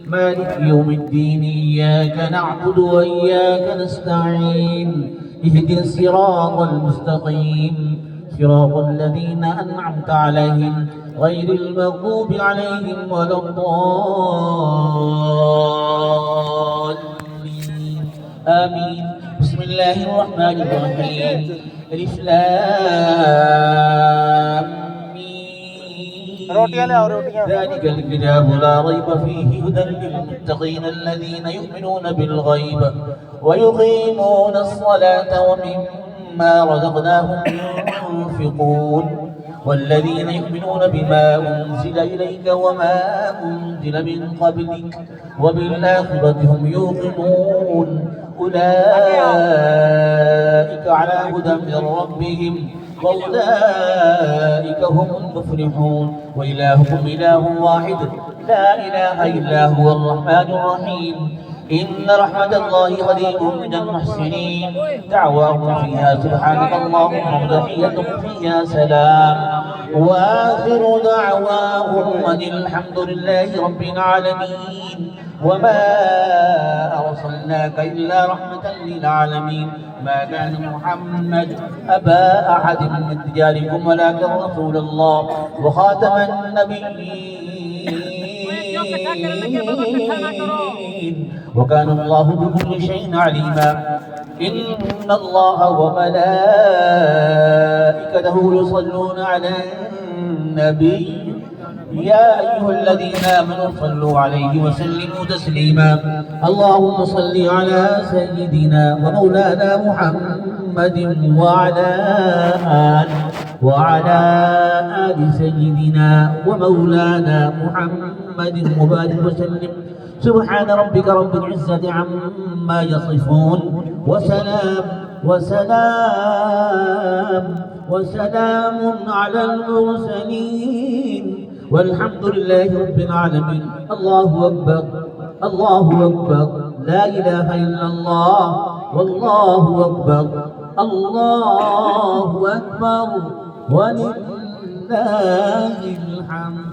مالك يوم الدين إياك نعبد وإياك نستعين اهدنا الصراط المستقيم صراط الذين أنعمت عليهم غير المغضوب عليهم ولا الضالين آمين. بسم الله الرحمن الرحيم. ألف لام ذلك الكتاب لا ريب فيه هدى للمتقين الذين يؤمنون بالغيب ويقيمون الصلاة ومما رزقناهم ينفقون والذين يؤمنون بما أنزل إليك وما أنزل من قبلك وبالآخرة هم يوقنون أولئك على هدى من ربهم وأولئك هم المفلحون. وإلهكم إله واحد لا إله إلا هو الرحمن الرحيم. إن رحمة الله قريب من المحسنين. دعواهم فيها سبحانك اللهم وتحيتهم فيها سلام وآخر دعواهم أن الحمد لله رب العالمين. وما أرسلناك إلا رحمة للعالمين. ما كان محمد أبا أحد من رجالكم ولكن رسول الله وخاتم النبيين وكان الله بكل شيء عليما. إن الله وملائكته يصلون على النبي يا أيها الذين آمنوا صلوا عليه وسلموا تسليما. اللهم صل على سيدنا ومولانا محمد وعلى آل سيدنا ومولانا محمد وبارك وسلم. سبحان ربك رب العزة عما يصفون وسلام على المرسلين والحمد لله رب العالمين. الله أكبر الله أكبر لا إله إلا الله والله أكبر الله أكبر ولله الحمد.